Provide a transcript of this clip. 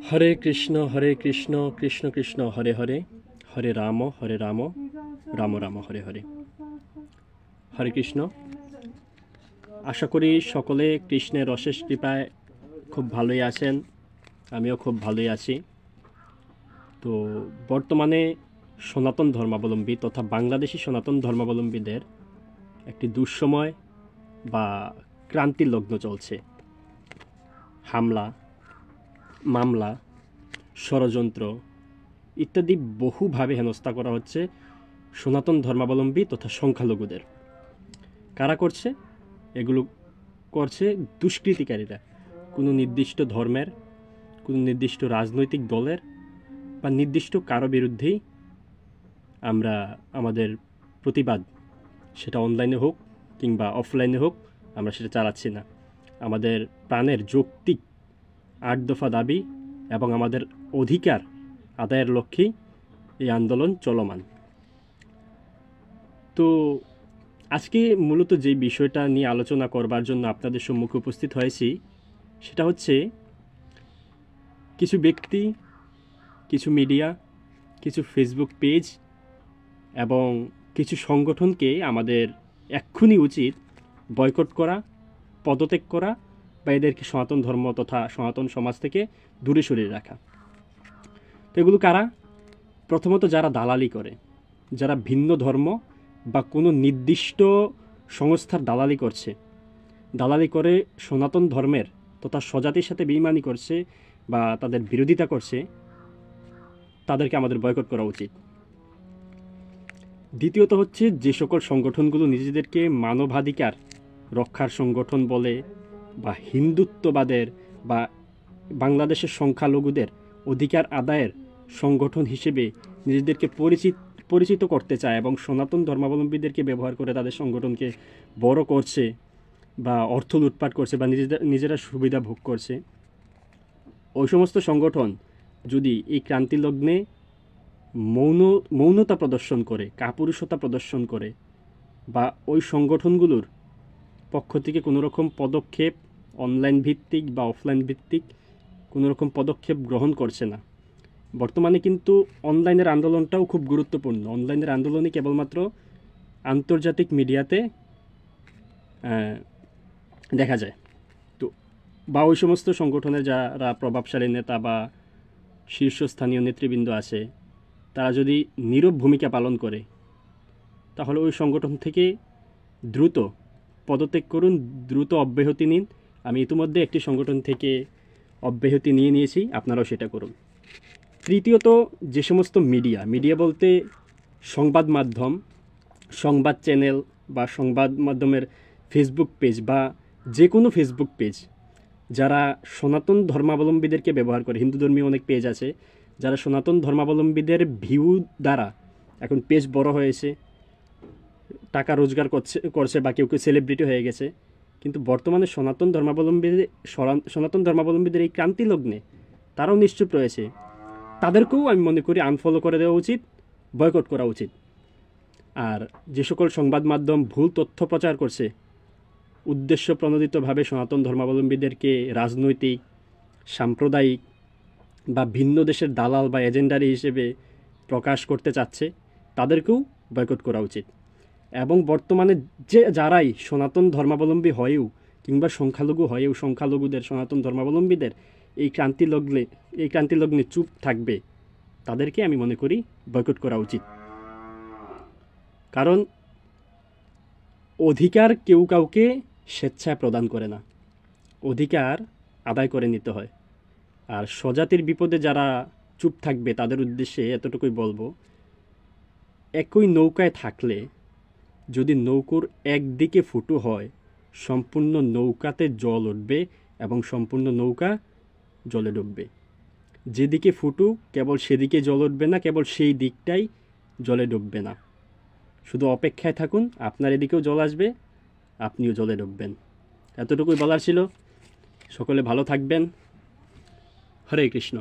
হরে কৃষ্ণ কৃষ্ণ কৃষ্ণ হরে হরে, হরে রাম রাম রাম হরে হরে। হরে কৃষ্ণ। আশা করি সকলে কৃষ্ণের অশেষ কৃপায় খুব ভালোই আছেন, আমিও খুব ভালোই আছি। তো বর্তমানে সনাতন ধর্মাবলম্বী তথা বাংলাদেশি সনাতন ধর্মাবলম্বীদের একটি দুঃসময় বা ক্রান্তির লগ্ন চলছে। হামলা, মামলা, ষড়যন্ত্র ইত্যাদি বহুভাবে হেনস্থা করা হচ্ছে সনাতন ধর্মাবলম্বী তথা সংখ্যালঘুদের। কারা করছে? এগুলো করছে দুষ্কৃতিকারীরা। কোনো নির্দিষ্ট ধর্মের, কোনো নির্দিষ্ট রাজনৈতিক দলের বা নির্দিষ্ট কারো বিরুদ্ধেই আমরা আমাদের প্রতিবাদ, সেটা অনলাইনে হোক কিংবা অফলাইনে হোক, আমরা সেটা চালাচ্ছি না। আমাদের প্রাণের যৌক্তিক 8 দফা দাবি এবং আমাদের অধিকার আদায়ের লক্ষ্যেই এই আন্দোলন চলমান। তো আজকে মূলত যে বিষয়টা নিয়ে আলোচনা করবার জন্য আপনাদের সম্মুখে উপস্থিত হয়েছি, সেটা হচ্ছে কিছু ব্যক্তি, কিছু মিডিয়া, কিছু ফেসবুক পেজ এবং কিছু সংগঠনকে আমাদের এক্ষুনি উচিত বয়কট করা, পদত্যাগ করা বা এদেরকে সনাতন ধর্ম তথা সনাতন সমাজ থেকে দূরে সরিয়ে রাখা। তো এগুলো কারা? প্রথমত যারা দালালি করে, যারা ভিন্ন ধর্ম বা কোনো নির্দিষ্ট সংস্থার দালালি করছে, দালালি করে সনাতন ধর্মের তথা স্বজাতির সাথে বেইমানি করছে বা তাদের বিরোধিতা করছে, তাদেরকে আমাদের বয়কট করা উচিত। দ্বিতীয়ত হচ্ছে যে সকল সংগঠনগুলো নিজেদেরকে মানবাধিকার রক্ষার সংগঠন বলে বা হিন্দুত্ববাদের বা বাংলাদেশের সংখ্যালঘুদের অধিকার আদায়ের সংগঠন হিসেবে নিজেদেরকে পরিচিত করতে চায় এবং সনাতন ধর্মাবলম্বীদেরকে ব্যবহার করে তাদের সংগঠনকে বড় করছে বা অর্থ লুটপাট করছে বা নিজেরা সুবিধা ভোগ করছে, ওই সমস্ত সংগঠন যদি এই ক্রান্তি লগ্নে মৌনতা প্রদর্শন করে, কাপুরুষতা প্রদর্শন করে বা ওই সংগঠনগুলোর পক্ষ থেকে কোনো রকম পদক্ষেপ অনলাইন ভিত্তিক বা অফলাইন ভিত্তিক কোনো রকম পদক্ষেপ গ্রহণ করছে না। বর্তমানে কিন্তু অনলাইনের আন্দোলনটাও খুব গুরুত্বপূর্ণ। অনলাইনের আন্দোলনই কেবলমাত্র আন্তর্জাতিক মিডিয়াতে দেখা যায়। তো বা ওই সমস্ত সংগঠনের যারা প্রভাবশালী নেতা বা শীর্ষস্থানীয় নেতৃবৃন্দ আছে, তারা যদি নীরব ভূমিকা পালন করে, তাহলে ওই সংগঠন থেকে দ্রুত পদত্যাগ করুন, দ্রুত অব্যাহতি নিন। আমি ইতিমধ্যে একটি সংগঠন থেকে অব্যাহতি নিয়েছি, আপনারাও সেটা করুন। তৃতীয়ত যে সমস্ত মিডিয়া বলতে সংবাদ মাধ্যম, সংবাদ চ্যানেল বা সংবাদ মাধ্যমের ফেসবুক পেজ বা যে কোনো ফেসবুক পেজ যারা সনাতন ধর্মাবলম্বীদেরকে ব্যবহার করে, হিন্দু ধর্মীয় অনেক পেজ আছে যারা সনাতন ধর্মাবলম্বীদের ভিউ দ্বারা এখন পেজ বড় হয়েছে, টাকা রোজগার করছে বা কেউ সেলিব্রিটি হয়ে গেছে, কিন্তু বর্তমানে সনাতন ধর্মাবলম্বীদের এই ক্রান্তি লগ্নে তারাও নিশ্চুপ রয়েছে। তাদেরকেও আমি মনে করি আনফলো করে দেওয়া উচিত, বয়কট করা উচিত। আর যে সকল সংবাদ মাধ্যম ভুল তথ্য প্রচার করছে, উদ্দেশ্য প্রণোদিতভাবে সনাতন ধর্মাবলম্বীদেরকে রাজনৈতিক, সাম্প্রদায়িক বা ভিন্ন দেশের দালাল বা এজেন্ডারি হিসেবে প্রকাশ করতে চাচ্ছে, তাদেরকেও বয়কট করা উচিত। এবং বর্তমানে যারাই সনাতন ধর্মাবলম্বী হয়েও কিংবা সংখ্যালঘু হয়েও সংখ্যালঘুদের, সনাতন ধর্মাবলম্বীদের এই ক্রান্তি লগ্নে চুপ থাকবে, তাদেরকে আমি মনে করি বয়কট করা উচিত। কারণ অধিকার কেউ কাউকে স্বেচ্ছায় প্রদান করে না, অধিকার আদায় করে নিতে হয়। আর স্বজাতির বিপদে যারা চুপ থাকবে, তাদের উদ্দেশ্যে এতটুকুই বলবো, একই নৌকায় থাকলে যদি নৌকোর একদিকে ফুটো হয়, সম্পূর্ণ নৌকাতে জল উঠবে এবং সম্পূর্ণ নৌকা জলে ডুববে। যেদিকে ফুটো কেবল সেদিকে জল উঠবে না, কেবল সেই দিকটাই জলে ডুববে না। শুধু অপেক্ষায় থাকুন, আপনার এদিকেও জল আসবে, আপনিও জলে ডুববেন। এতটুকুই বলার ছিল। সকলে ভালো থাকবেন। হরে কৃষ্ণ।